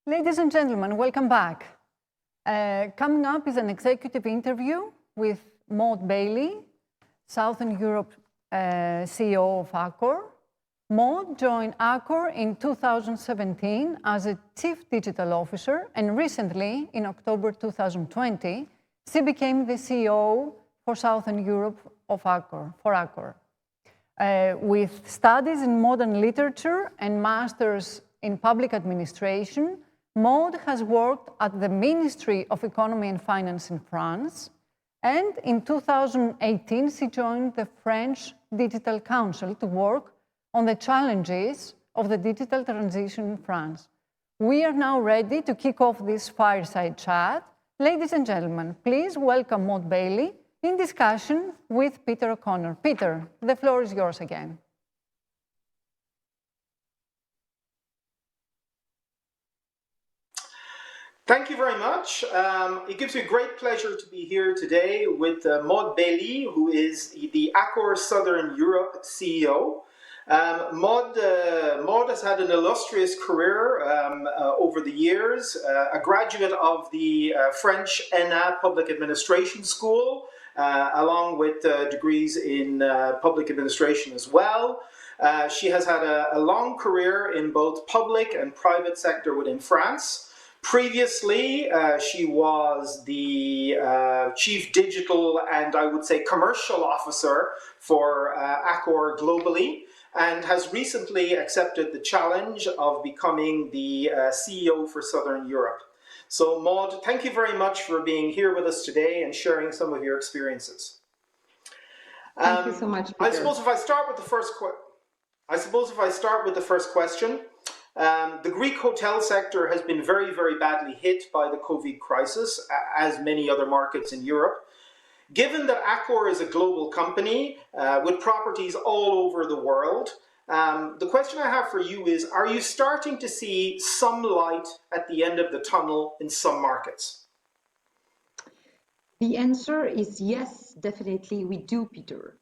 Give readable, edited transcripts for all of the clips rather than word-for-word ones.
Ladies and gentlemen, welcome back. Coming up is an executive interview with Maud Bailey, Southern Europe CEO of Accor. Maud joined Accor in 2017 as a Chief Digital Officer, and recently, in October 2020, she became the CEO for Southern Europe of Accor. With studies in modern literature and masters in public administration, Maud has worked at the Ministry of Economy and Finance in France, and in 2018 she joined the French Digital Council to work on the challenges of the digital transition in France. We are now ready to kick off this fireside chat. Ladies and gentlemen, please welcome Maud Bailey in discussion with Peter O'Connor. Peter, the floor is yours again. Thank you very much. It gives me great pleasure to be here today with Maud Bailey, who is the Accor Southern Europe CEO. Maud has had an illustrious career over the years, a graduate of the French ENA Public Administration School, along with degrees in public administration as well. She has had a long career in both public and private sector within France. Previously, she was the Chief Digital and I would say Commercial Officer for Accor globally, and has recently accepted the challenge of becoming the CEO for Southern Europe. So Maud, thank you very much for being here with us today and sharing some of your experiences. Thank you so much, Peter. I suppose if I start with the first question, the Greek hotel sector has been very, very badly hit by the COVID crisis, as many other markets in Europe. Given that Accor is a global company with properties all over the world, the question I have for you is, are you starting to see some light at the end of the tunnel in some markets? The answer is yes, definitely we do, Peter.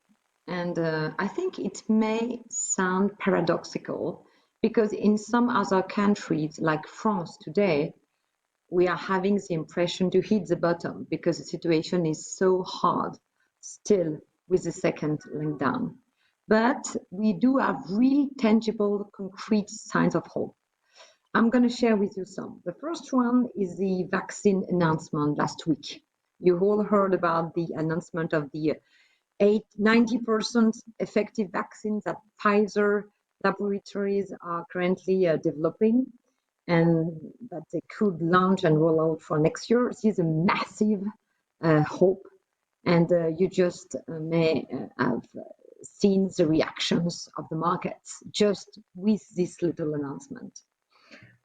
And I think it may sound paradoxical because in some other countries like France today, we are having the impression to hit the bottom because the situation is so hard still with the second lockdown. But we do have really tangible, concrete signs of hope. I'm going to share with you some. The first one is the vaccine announcement last week. You all heard about the announcement of the 90% effective vaccines that Pfizer laboratories are currently developing, and that they could launch and roll out for next year. This is a massive hope, and you just may have seen the reactions of the markets just with this little announcement.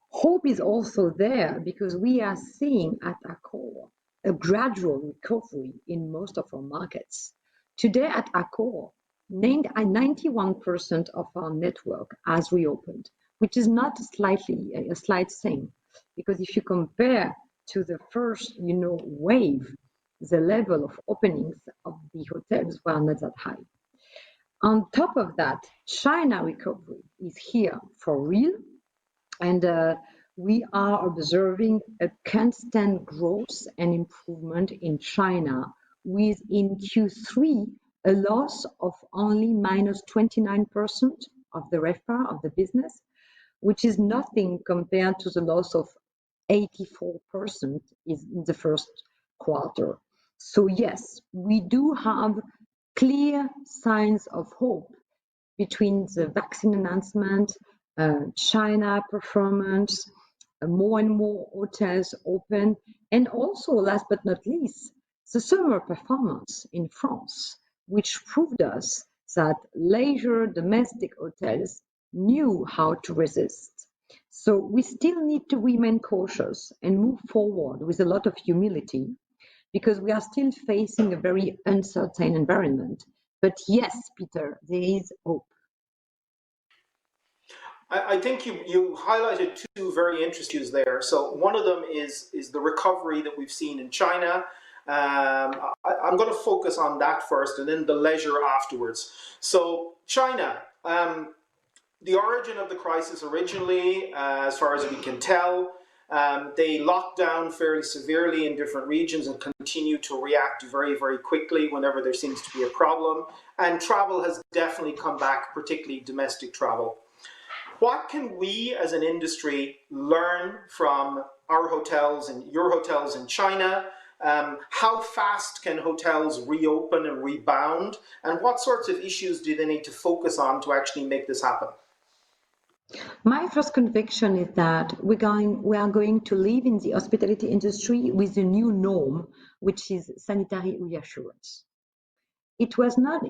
Hope is also there because we are seeing at Accor a gradual recovery in most of our markets. Today at Accor, 91% of our network has reopened, which is not a slight thing, because if you compare to the first, wave, the level of openings of the hotels were not that high. On top of that, China recovery is here for real, and we are observing a constant growth and improvement in China, with in Q3 a loss of only minus 29% of the RevPAR of the business, which is nothing compared to the loss of 84% in the first quarter. So yes, we do have clear signs of hope between the vaccine announcement, China performance, more and more hotels open, and also, last but not least, the summer performance in France, which proved us that leisure domestic hotels knew how to resist. So we still need to remain cautious and move forward with a lot of humility, because we are still facing a very uncertain environment. But yes, Peter, there is hope. I think you highlighted two very interesting issues there. So one of them is the recovery that we've seen in China. I'm going to focus on that first and then the leisure afterwards. So China, the origin of the crisis originally, as far as we can tell, They lock down fairly severely in different regions and continue to react very, very quickly whenever there seems to be a problem. And travel has definitely come back, particularly domestic travel. What can we as an industry learn from our hotels and your hotels in China? How fast can hotels reopen and rebound? And what sorts of issues do they need to focus on to actually make this happen? My first conviction is that we are going to live in the hospitality industry with a new norm, which is sanitary reassurance. It was not,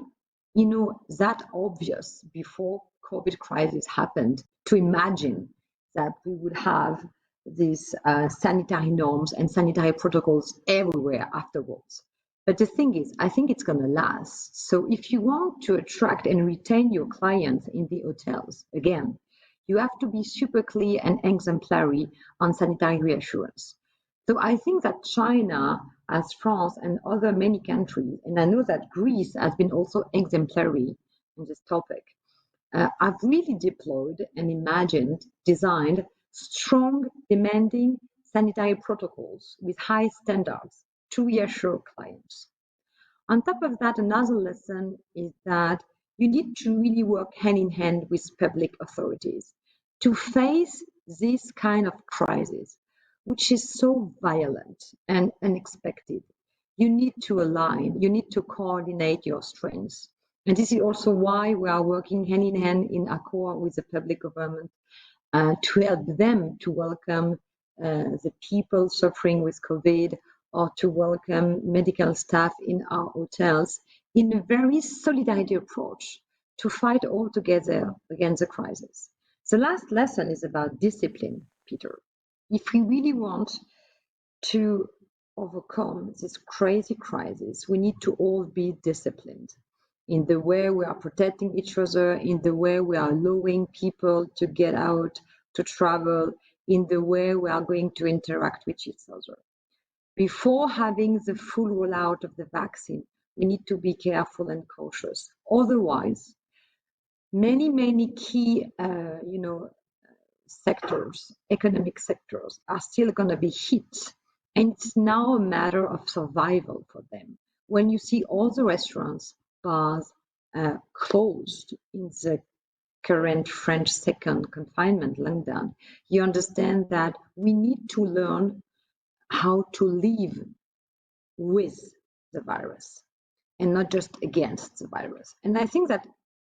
that obvious before COVID crisis happened to imagine that we would have these sanitary norms and sanitary protocols everywhere afterwards. But the thing is, I think it's going to last. So if you want to attract and retain your clients in the hotels, again, you have to be super clear and exemplary on sanitary reassurance. So I think that China, as France and other many countries, and I know that Greece has been also exemplary in this topic, have really deployed and designed strong, demanding sanitary protocols with high standards to reassure clients. On top of that, another lesson is that you need to really work hand in hand with public authorities to face this kind of crisis, which is so violent and unexpected. You need to align, you need to coordinate your strengths. And this is also why we are working hand in hand in Accor with the public government to help them to welcome the people suffering with COVID or to welcome medical staff in our hotels in a very solidarity approach to fight all together against the crisis. The last lesson is about discipline, Peter. If we really want to overcome this crazy crisis, we need to all be disciplined in the way we are protecting each other, in the way we are allowing people to get out, to travel, in the way we are going to interact with each other. Before having the full rollout of the vaccine, we need to be careful and cautious. Otherwise, many key, sectors, economic sectors, are still going to be hit. And it's now a matter of survival for them. When you see all the restaurants, bars closed in the current French second confinement lockdown, you understand that we need to learn how to live with the virus and not just against the virus. And I think that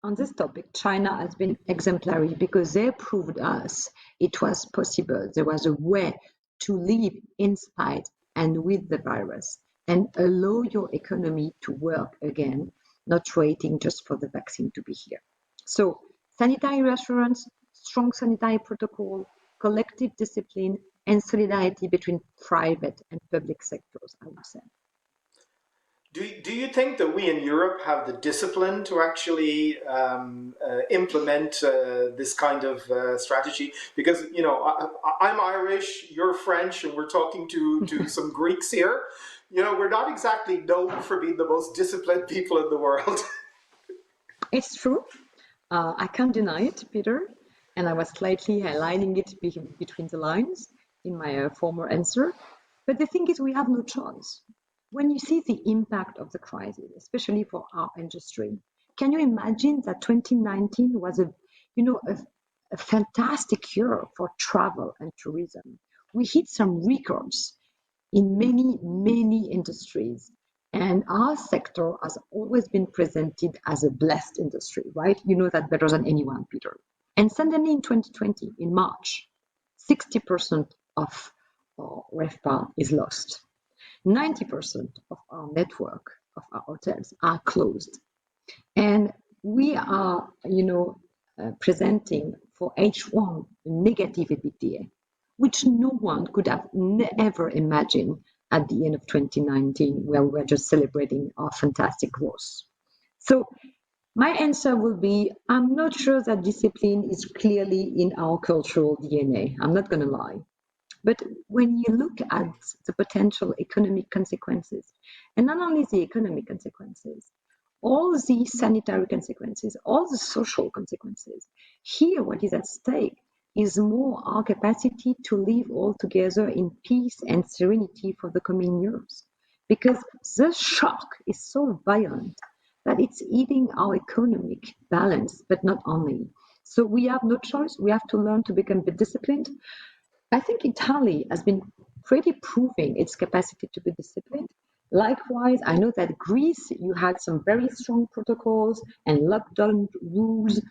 on this topic, China has been exemplary because they proved us it was possible. There was a way to live in spite and with the virus and allow your economy to work again, not waiting just for the vaccine to be here. So sanitary reassurance, strong sanitary protocol, collective discipline, and solidarity between private and public sectors, I would say. Do you think that we in Europe have the discipline to actually implement this kind of strategy? Because, I'm Irish, you're French, and we're talking to some Greeks here. We're not exactly known for being the most disciplined people in the world. It's true. I can't deny it, Peter. And I was slightly highlighting it between the lines in my former answer. But the thing is, we have no choice. When you see the impact of the crisis, especially for our industry, can you imagine that 2019 was a fantastic year for travel and tourism? We hit some records in many industries. And our sector has always been presented as a blessed industry, right? You know that better than anyone, Peter. And suddenly in 2020, in March, 60% of our RevPAR is lost. 90% of our network of our hotels are closed. And we are, presenting for H1 negative EBITDA, which no one could have ever imagined at the end of 2019, where we were just celebrating our fantastic growth. So my answer will be, I'm not sure that discipline is clearly in our cultural DNA. I'm not going to lie. But when you look at the potential economic consequences, and not only the economic consequences, all the sanitary consequences, all the social consequences, here what is at stake is more our capacity to live all together in peace and serenity for the coming years. Because the shock is so violent that it's eating our economic balance, but not only. So we have no choice. We have to learn to become disciplined. I think Italy has been pretty proving its capacity to be disciplined. Likewise, I know that Greece, you had some very strong protocols and lockdown rules,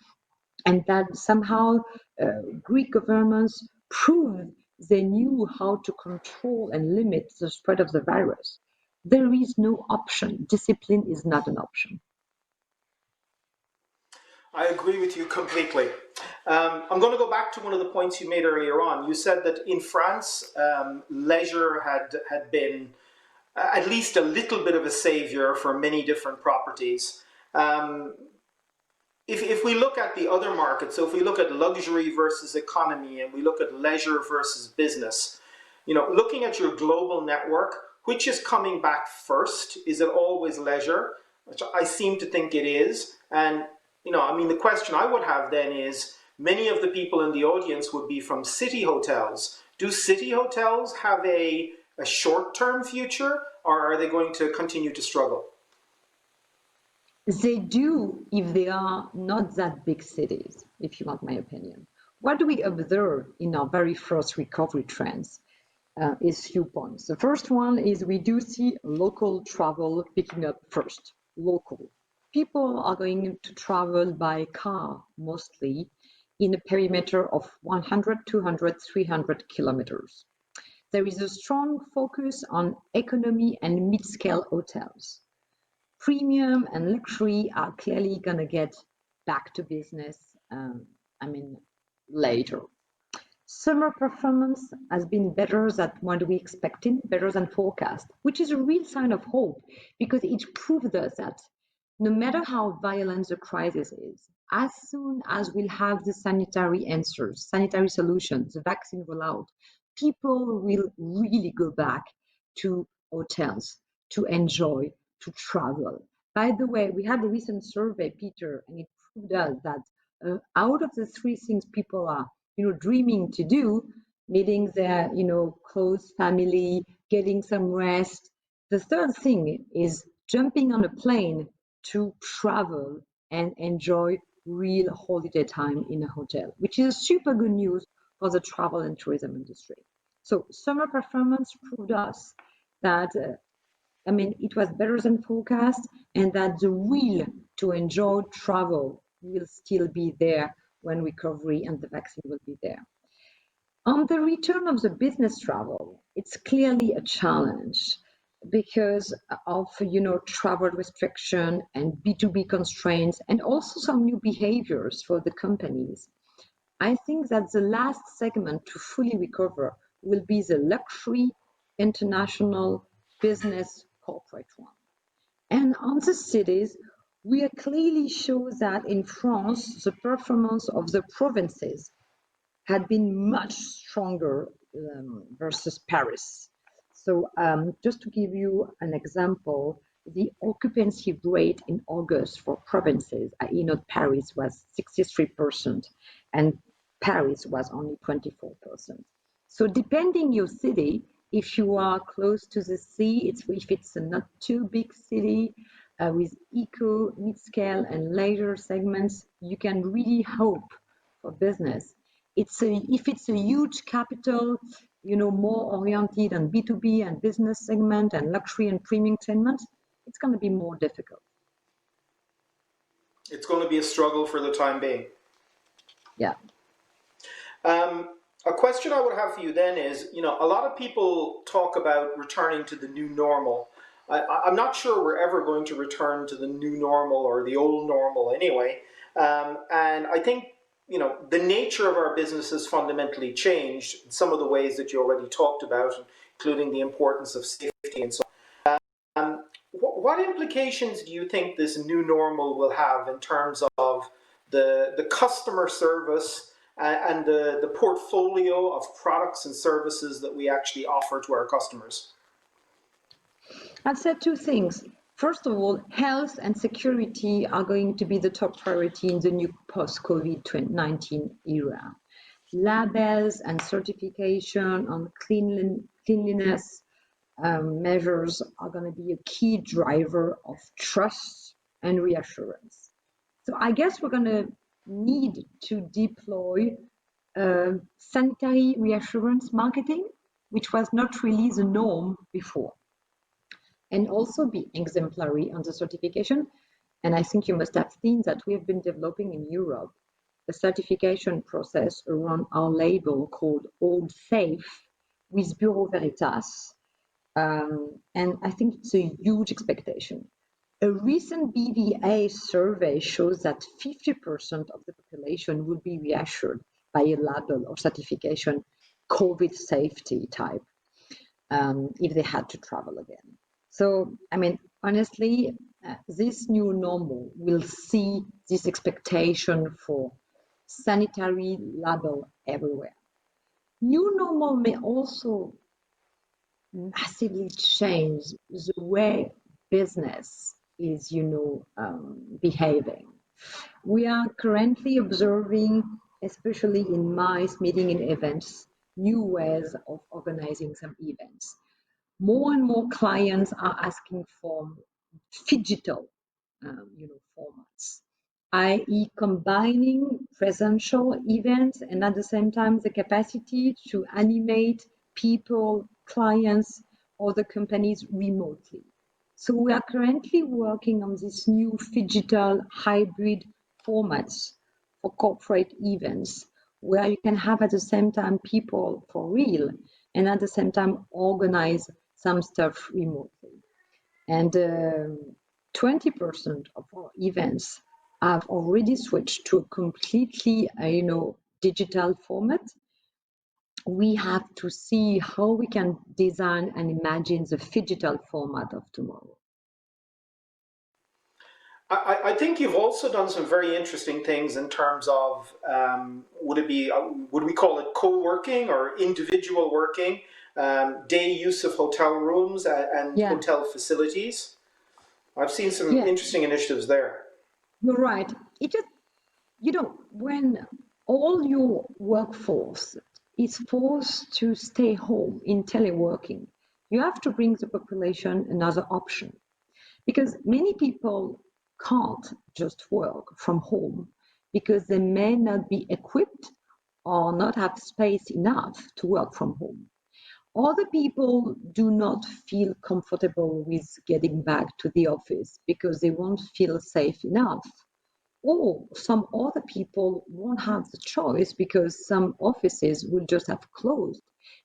and that somehow Greek governments proved they knew how to control and limit the spread of the virus. There is no option. Discipline is not an option. I agree with you completely. I'm going to go back to one of the points you made earlier on. You said that in France, leisure had been at least a little bit of a savior for many different properties. If we look at the other markets, so if we look at luxury versus economy and we look at leisure versus business, looking at your global network, which is coming back first? Is it always leisure? Which I seem to think it is. And, the question I would have then is, many of the people in the audience would be from city hotels. Do city hotels have a short-term future, or are they going to continue to struggle? They do if they are not that big cities, if you want my opinion. What do we observe in our very first recovery trends is few points. The first one is we do see local travel picking up first, local. People are going to travel by car mostly in a perimeter of 100, 200, 300 kilometers. There is a strong focus on economy and mid-scale hotels. Premium and luxury are clearly going to get back to business, later. Summer performance has been better than what we expected, better than forecast, which is a real sign of hope because it proved us that no matter how violent the crisis is, as soon as we'll have the sanitary answers, sanitary solutions, the vaccine rollout, people will really go back to hotels to enjoy, to travel. By the way, we had a recent survey, Peter, and it proved us that out of the three things people are dreaming to do, meeting their, close family, getting some rest. The third thing is jumping on a plane to travel and enjoy real holiday time in a hotel, which is super good news for the travel and tourism industry. So summer performance proved us that, it was better than forecast and that the will to enjoy travel will still be there when recovery and the vaccine will be there. On the return of the business travel, it's clearly a challenge because of travel restriction and B2B constraints and also some new behaviors for the companies. I think that the last segment to fully recover will be the luxury international business corporate one. And on the cities, we clearly show that in France, the performance of the provinces had been much stronger versus Paris. So just to give you an example, the occupancy rate in August for provinces, i.e. not Paris, was 63%, and Paris was only 24%. So depending your city, if you are close to the sea, if it's a not too big city with eco, mid-scale, and leisure segments, you can really hope for business. If it's a huge capital, more oriented on B2B and business segment and luxury and premium segment, it's going to be more difficult. It's going to be a struggle for the time being. Yeah. A question I would have for you then is, a lot of people talk about returning to the new normal. I'm not sure we're ever going to return to the new normal or the old normal anyway. And I think, the nature of our business has fundamentally changed in some of the ways that you already talked about, including the importance of safety and so on. What implications do you think this new normal will have in terms of the customer service and the portfolio of products and services that we actually offer to our customers? I'd say two things. First of all, health and security are going to be the top priority in the new post-COVID-19 era. labels and certification on cleanliness measures are going to be a key driver of trust and reassurance. So I guess we're going to need to deploy sanitary reassurance marketing, which was not really the norm before, and also be exemplary on the certification. And I think you must have seen that we have been developing in Europe a certification process around our label called Old Safe with Bureau Veritas. And I think it's a huge expectation. A recent BVA survey shows that 50% of the population would be reassured by a label or certification COVID safety type if they had to travel again. So, I mean, honestly, this new normal will see this expectation for sanitary label everywhere. New normal may also massively change the way business is, behaving. We are currently observing, especially in MICE meeting and events, new ways of organizing some events. More and more clients are asking for phygital, formats, i.e. combining presential events and at the same time the capacity to animate people, clients, or the companies remotely. So we are currently working on this new phygital hybrid formats for corporate events where you can have at the same time people for real and at the same time organize some stuff remotely. And 20% of our events have already switched to a completely, digital format. We have to see how we can design and imagine the phygital format of tomorrow. I think you've also done some very interesting things in terms of would we call it co-working or individual working, day use of hotel rooms and hotel facilities. I've seen some interesting initiatives there. You're right. It just, when all your workforce is forced to stay home in teleworking, you have to bring the population another option, because many people can't just work from home because they may not be equipped or not have space enough to work from home. Other people do not feel comfortable with getting back to the office because they won't feel safe enough. Or some other people won't have the choice because some offices will just have closed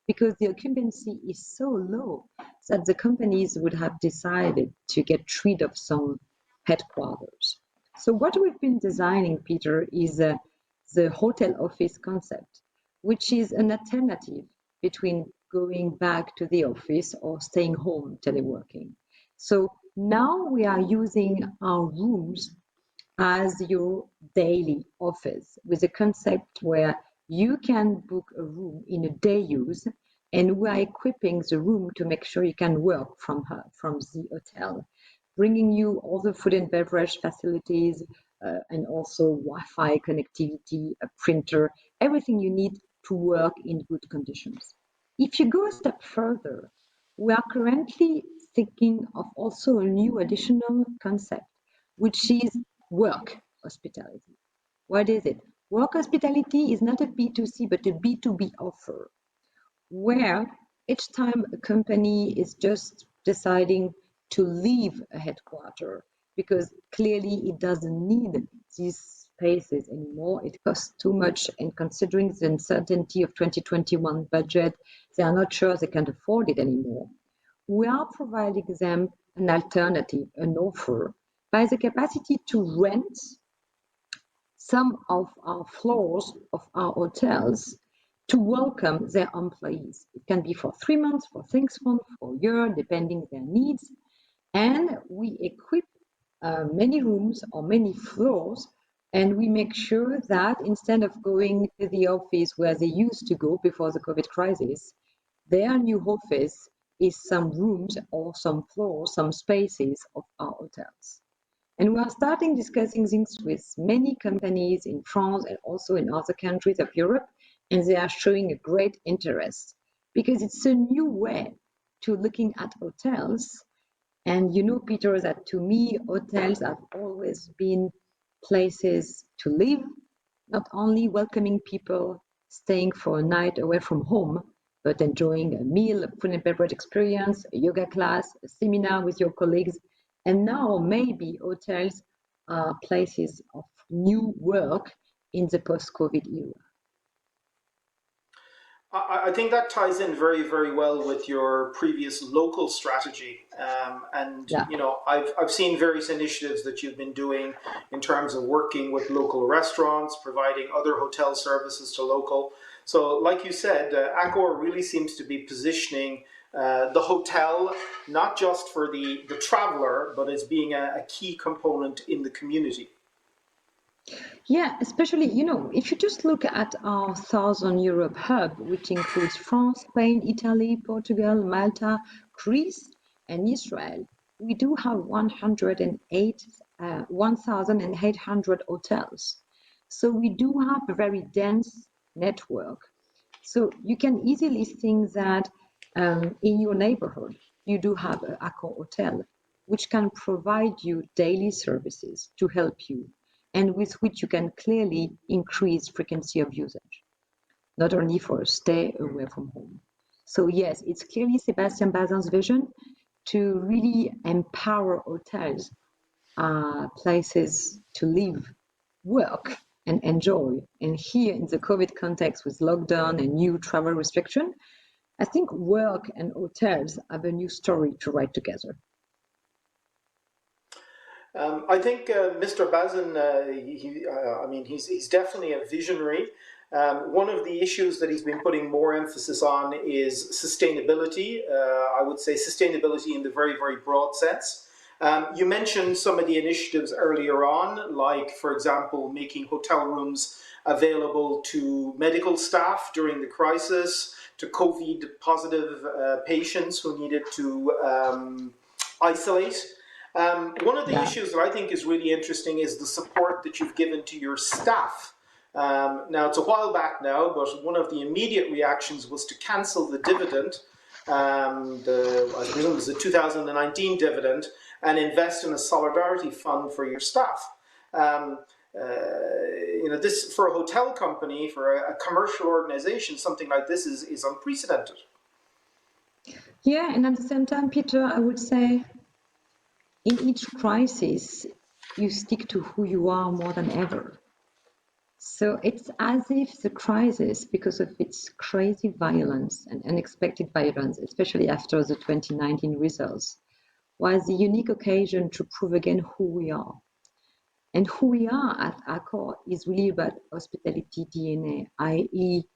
because the occupancy is so low that the companies would have decided to get rid of some headquarters. So what we've been designing, Peter, is the hotel office concept, which is an alternative between going back to the office or staying home teleworking. So now we are using our rooms as your daily office with a concept where you can book a room in a day use, and we are equipping the room to make sure you can work from the hotel, bringing you all the food and beverage facilities and also Wi-Fi connectivity, a printer, everything you need to work in good conditions. If you go a step further, we are currently thinking of also a new additional concept, which is work hospitality. What is it? Work hospitality is not a B2C, but a B2B offer, where each time a company is just deciding to leave a headquarter because clearly it doesn't need these spaces anymore, it costs too much, and considering the uncertainty of 2021 budget, they are not sure they can afford it anymore. We are providing them an alternative, an offer, by the capacity to rent some of our floors of our hotels to welcome their employees. It can be for 3 months, for 6 months, for a year, depending their needs. And we equip many rooms or many floors, and we make sure that instead of going to the office where they used to go before the COVID crisis, their new office is some rooms or some floors, some spaces of our hotels. And we are starting discussing things with many companies in France and also in other countries of Europe and they are showing a great interest because it's a new way to looking at hotels. And you know, Peter, that to me, hotels have always been places to live, not only welcoming people staying for a night away from home, but enjoying a meal, a food and beverage experience, a yoga class, a seminar with your colleagues. And now maybe hotels are places of new work in the post-COVID era. I think that ties in very, very well with your previous local strategy. Yeah. You know, I've seen various initiatives that you've been doing in terms of working with local restaurants, providing other hotel services to local. So, like you said, Accor really seems to be positioning the hotel not just for the traveler, but as being a key component in the community. Yeah, especially, you know, if you just look at our Southern Europe hub, which includes France, Spain, Italy, Portugal, Malta, Greece, and Israel, we do have 1,800 hotels. So we do have a very dense network. So you can easily think that in your neighborhood, you do have an Accor hotel, which can provide you daily services to help you and with which you can clearly increase frequency of usage, not only for a stay away from home. So yes, it's clearly Sébastien Bazin's vision to really empower hotels, places to live, work, and enjoy. And here in the COVID context with lockdown and new travel restriction, I think work and hotels have a new story to write together. I think Mr. Bazin, I mean, he's definitely a visionary. One of the issues that he's been putting more emphasis on is sustainability. I would say sustainability in the very, very broad sense. You mentioned some of the initiatives earlier on, like, for example, making hotel rooms available to medical staff during the crisis, to COVID positive patients who needed to isolate. One of the issues that I think is really interesting is the support that you've given to your staff. Now, it's a while back now, but one of the immediate reactions was to cancel the dividend, I presume it was the 2019 dividend, and invest in a solidarity fund for your staff. You know, this for a hotel company, for a commercial organization, something like this is unprecedented. Yeah, and at the same time, Peter, I would say in each crisis, you stick to who you are more than ever. So it's as if the crisis, because of its crazy violence and unexpected violence, especially after the 2019 results, was a unique occasion to prove again who we are. And who we are at Accor is really about hospitality DNA, i.e.,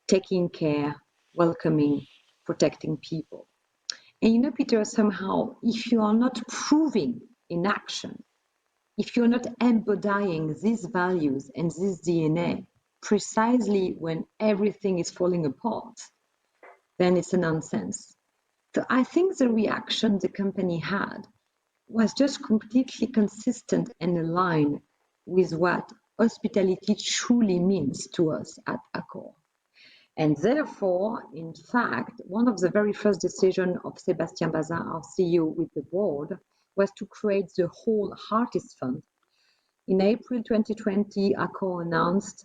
taking care, welcoming, protecting people. And you know, Peter, somehow, if you are not proving in action, if you're not embodying these values and this DNA precisely when everything is falling apart, then it's a nonsense. So I think the reaction the company had was just completely consistent and aligned with what hospitality truly means to us at Accor. And therefore, in fact, one of the very first decisions of Sébastien Bazin, our CEO, with the board, was to create the whole Artist Fund. In April 2020, Accor announced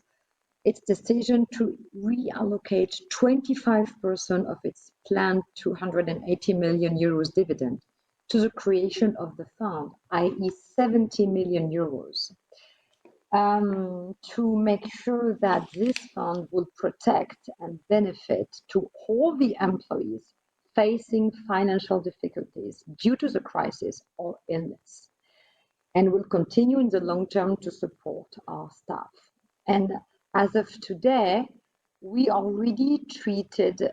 its decision to reallocate 25% of its planned 280 million euros dividend to the creation of the fund, i.e. 70 million euros, to make sure that this fund will protect and benefit to all the employees facing financial difficulties due to the crisis or illness, and will continue in the long term to support our staff. And as of today, we already treated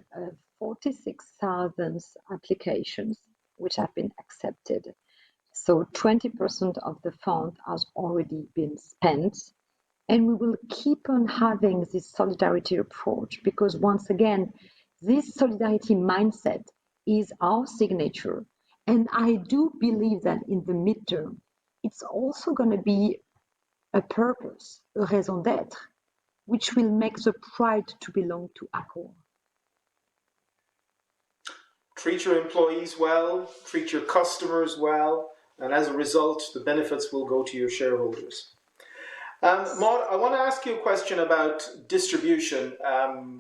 46,000 applications which have been accepted. So 20% of the fund has already been spent. And we will keep on having this solidarity approach because once again, this solidarity mindset is our signature. And I do believe that in the midterm, it's also going to be a purpose, a raison d'être, which will make the pride to belong to Accor. Treat your employees well, treat your customers well, and as a result, the benefits will go to your shareholders. Maud, I want to ask you a question about distribution,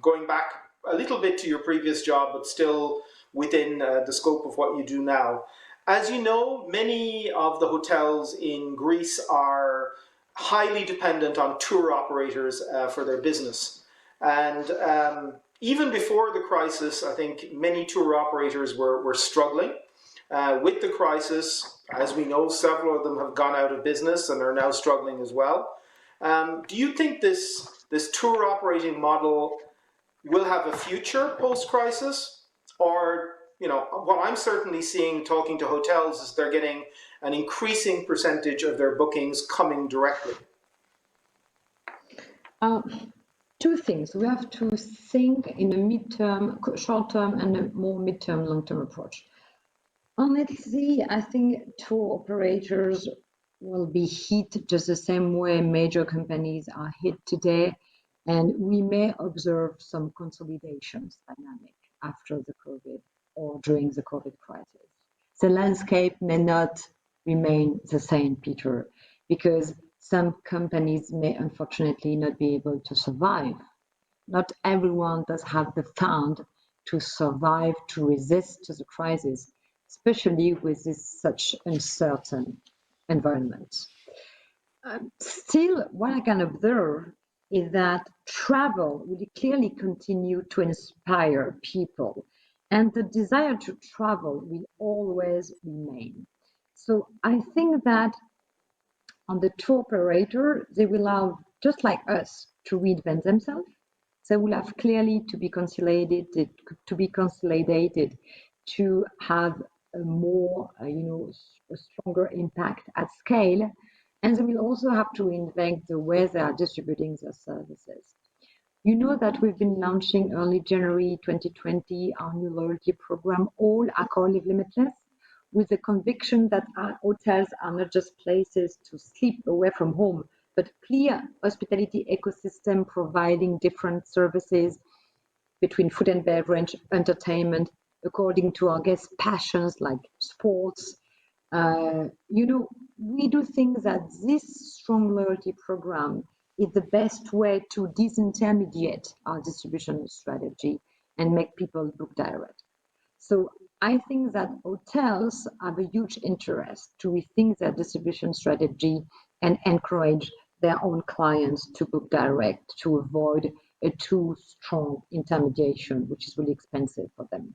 going back a little bit to your previous job, but still within the scope of what you do now. As you know, many of the hotels in Greece are highly dependent on tour operators for their business. And even before the crisis, I think many tour operators were struggling. With the crisis, as we know, several of them have gone out of business and are now struggling as well. Do you think this tour operating model will have a future post-crisis? Or, you know, what I'm certainly seeing talking to hotels is they're getting an increasing percentage of their bookings coming directly. Two things. We have to think in a midterm, short-term, and a more midterm, long-term approach. Honestly, I think tour operators will be hit just the same way major companies are hit today, and we may observe some consolidations dynamic after the COVID or during the COVID crisis. The landscape may not remain the same, Peter, because some companies may unfortunately not be able to survive. Not everyone does have the fund to survive, to resist to the crisis, especially with this such uncertain environment. Still, what I can observe is that travel will clearly continue to inspire people, and the desire to travel will always remain. So I think that on the tour operator, they will have, just like us, to reinvent themselves. They will have clearly to be consolidated, to have a more, a stronger impact at scale. And they will also have to reinvent the way they are distributing their services. You know that we've been launching early January 2020 our new loyalty program, All Accor Live Limitless, with the conviction that our hotels are not just places to sleep away from home, but clear hospitality ecosystem providing different services between food and beverage, entertainment, according to our guests' passions like sports. We do think that this strong loyalty program is the best way to disintermediate our distribution strategy and make people book direct. So I think that hotels have a huge interest to rethink their distribution strategy and encourage their own clients to book direct to avoid a too strong intermediation, which is really expensive for them.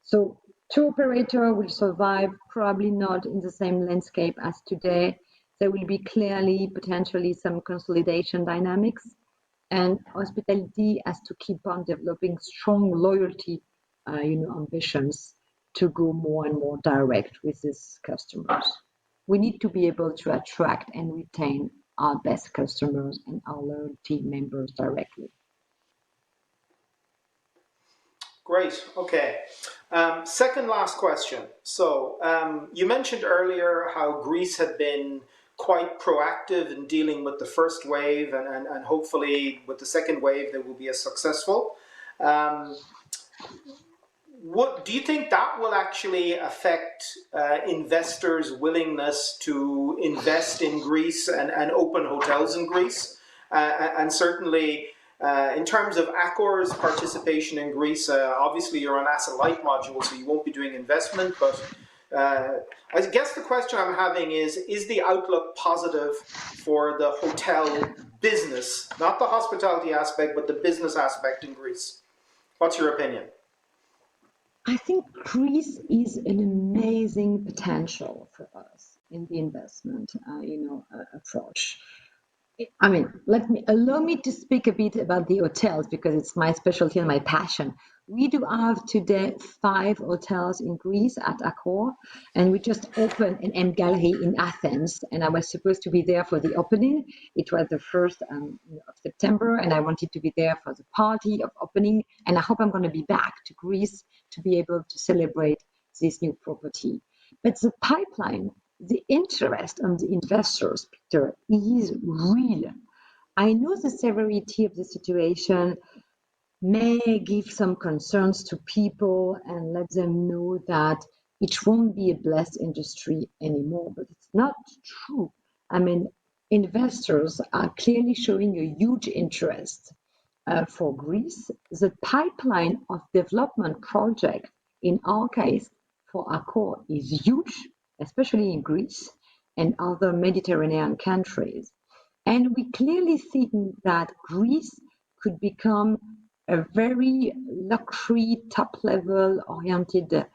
So tour operator will survive, probably not in the same landscape as today. There will be clearly, potentially some consolidation dynamics, and hospitality has to keep on developing strong loyalty, ambitions to go more and more direct with its customers. We need to be able to attract and retain our best customers and our loyalty members directly. Great. Okay. Second last question. So you mentioned earlier how Greece had been quite proactive in dealing with the first wave, and hopefully with the second wave they will be as successful. What do you think that will actually affect investors' willingness to invest in Greece and open hotels in Greece? And certainly, in terms of Accor's participation in Greece, obviously you're on asset-light module, so you won't be doing investment. But I guess the question I'm having is the outlook positive for the hotel business, not the hospitality aspect, but the business aspect in Greece? What's your opinion? I think Greece is an amazing potential for us in the investment, approach. I mean, allow me to speak a bit about the hotels because it's my specialty and my passion. We do have today 5 hotels in Greece at Accor, and we just opened an M Gallery in Athens, and I was supposed to be there for the opening. It was the 1st of September, and I wanted to be there for the party of opening, and I hope I'm going to be back to Greece to be able to celebrate this new property. But the pipeline, the interest on the investors, Peter, is real. I know the severity of the situation may give some concerns to people and let them know that it won't be a blessed industry anymore, but it's not true. I mean, investors are clearly showing a huge interest for Greece. The pipeline of development project, in our case, for Accor is huge, especially in Greece and other Mediterranean countries. And we clearly think that Greece could become a very luxury, top level oriented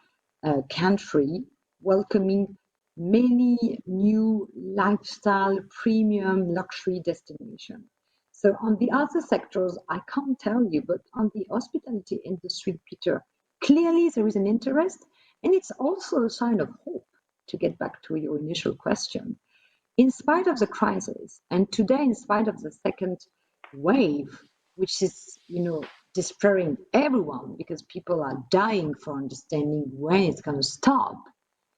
country, welcoming many new lifestyle premium luxury destinations. So on the other sectors, I can't tell you, but on the hospitality industry, Peter, clearly there is an interest, and it's also a sign of hope, to get back to your initial question. In spite of the crisis, and today in spite of the second wave, which is, despairing everyone because people are dying for understanding when it's going to stop,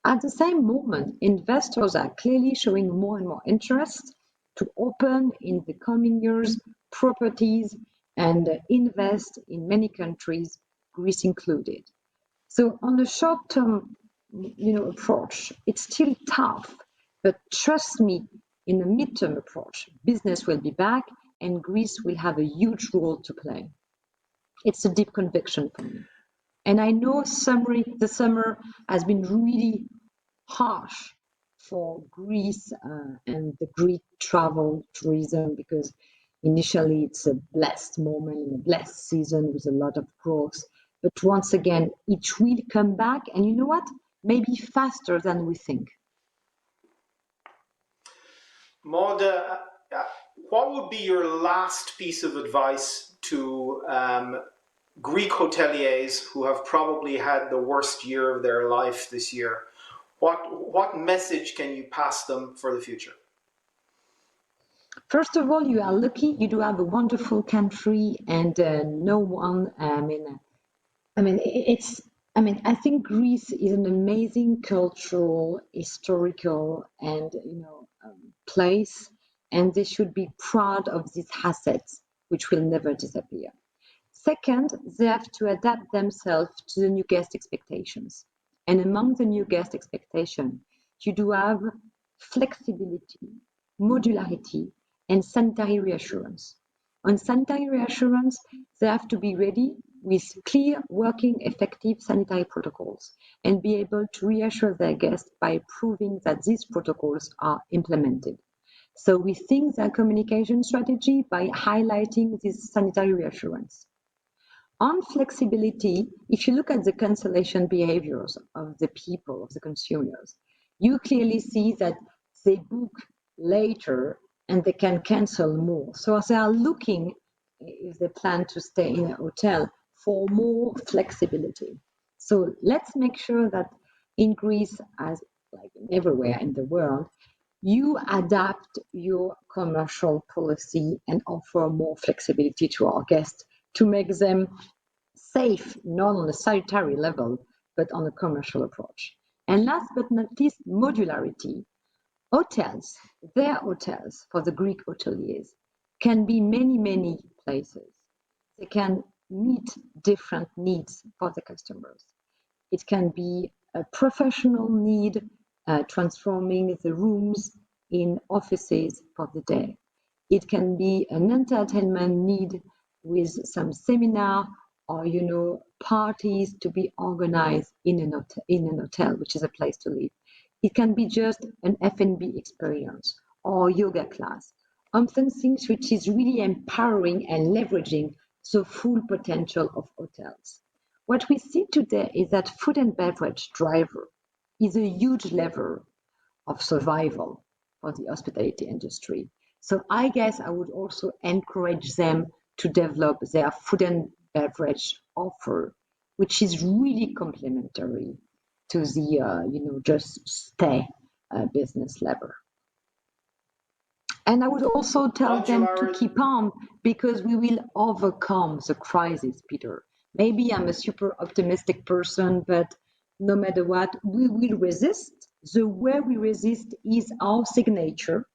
at the same moment, investors are clearly showing more and more interest to open in the coming years properties and invest in many countries, Greece included. So on the short-term, approach, it's still tough, but trust me, in the midterm approach, business will be back and Greece will have a huge role to play. It's a deep conviction for me. And I know the summer has been really harsh for Greece and the Greek travel tourism, because initially it's a blessed moment and a blessed season with a lot of growth. But once again, it will come back, and you know what? Maybe faster than we think. Maud, what would be your last piece of advice to Greek hoteliers who have probably had the worst year of their life this year? What message can you pass them for the future? First of all, you are lucky. You do have a wonderful country, and no one. I think Greece is an amazing cultural, historical, and place, and they should be proud of these assets, which will never disappear. Second, they have to adapt themselves to the new guest expectations. And among the new guest expectations, you do have flexibility, modularity, and sanitary reassurance. On sanitary reassurance, they have to be ready with clear, working, effective sanitary protocols and be able to reassure their guests by proving that these protocols are implemented. So we think their communication strategy by highlighting this sanitary reassurance. On flexibility, if you look at the cancellation behaviors of the people, of the consumers, you clearly see that they book later and they can cancel more. So they are looking, if they plan to stay in a hotel, for more flexibility. So let's make sure that in Greece, as like everywhere in the world, you adapt your commercial policy and offer more flexibility to our guests to make them safe, not on a sanitary level, but on a commercial approach. And last but not least, modularity. Hotels, their hotels for the Greek hoteliers can be many, many places. They can meet different needs for the customers. It can be a professional need, transforming the rooms in offices for the day. It can be an entertainment need with some seminar or parties to be organized in an hotel, which is a place to live. It can be just an F&B experience or yoga class, something which is really empowering and leveraging the full potential of hotels. What we see today is that food and beverage driver is a huge lever of survival for the hospitality industry. So I guess I would also encourage them to develop their food and beverage offer, which is really complementary to the just stay business lever. And I would also tell them to keep on, because we will overcome the crisis, Peter. Maybe I'm a super optimistic person, but no matter what, we will resist. The way we resist is our signature.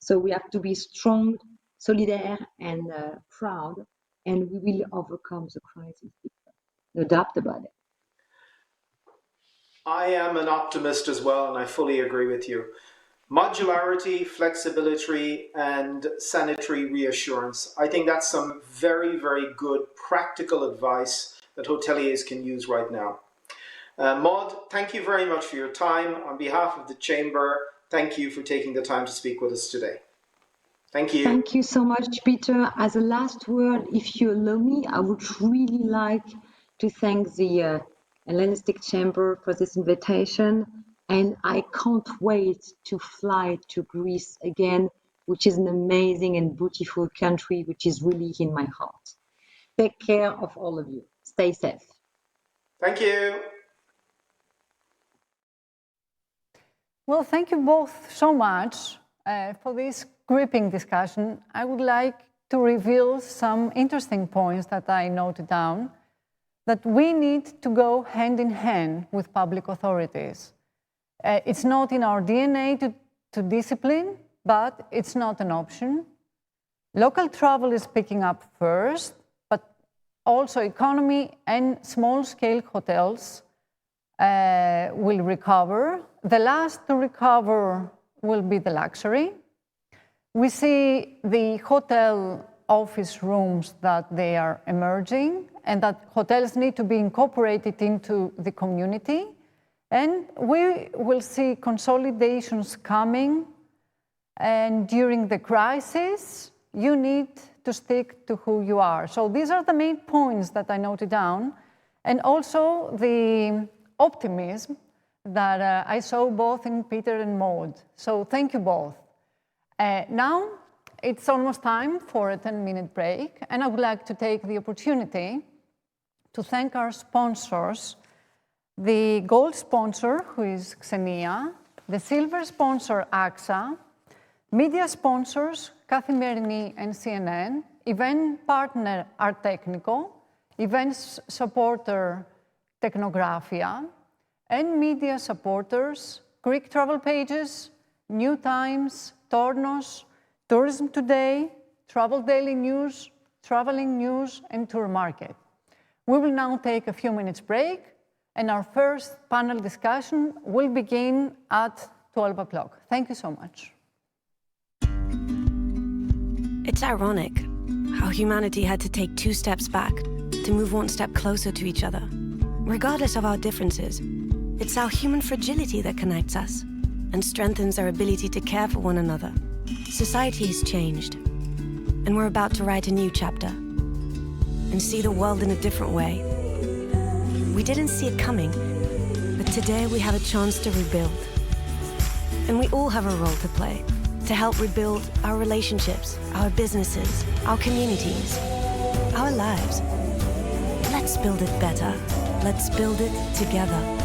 So we have to be strong, solidaire and proud, and we will overcome the crisis. No doubt about it. I am an optimist as well, and I fully agree with you. Modularity, flexibility, and sanitary reassurance. I think that's some very, very good practical advice that hoteliers can use right now. Maud, thank you very much for your time. On behalf of the Chamber, thank you for taking the time to speak with us today. Thank you. Thank you so much, Peter. As a last word, if you allow me, I would really like to thank the Hellenistic Chamber for this invitation. And I can't wait to fly to Greece again, which is an amazing and beautiful country, which is really in my heart. Take care of all of you. Stay safe. Thank you. Well, thank you both so much for this gripping discussion. I would like to reveal some interesting points that I noted down, that we need to go hand in hand with public authorities. It's not in our DNA to discipline, but it's not an option. Local travel is picking up first, but also economy and small-scale hotels will recover. The last to recover will be the luxury. We see the hotel office rooms that they are emerging and that hotels need to be incorporated into the community. And we will see consolidations coming. And during the crisis, you need to stick to who you are. So these are the main points that I noted down. And also the optimism that I saw both in Peter and Maud. So thank you both. Now, it's almost time for a 10-minute break. And I would like to take the opportunity to thank our sponsors. The gold sponsor, who is Xenia, the silver sponsor, AXA, media sponsors, Καθημερινή and CNN, event partner, Artecnico, events supporter, Technographia, and media supporters, Greek Travel Pages, New Times, Tornos, Tourism Today, Travel Daily News, Traveling News, and Tour Market. We will now take a few minutes break, and our first panel discussion will begin at 12 o'clock. Thank you so much. It's ironic how humanity had to take 2 steps back to move 1 step closer to each other. Regardless of our differences, it's our human fragility that connects us and strengthens our ability to care for one another. Society has changed, and we're about to write a new chapter and see the world in a different way. We didn't see it coming, but today we have a chance to rebuild. And we all have a role to play to help rebuild our relationships, our businesses, our communities, our lives. Let's build it better. Let's build it together.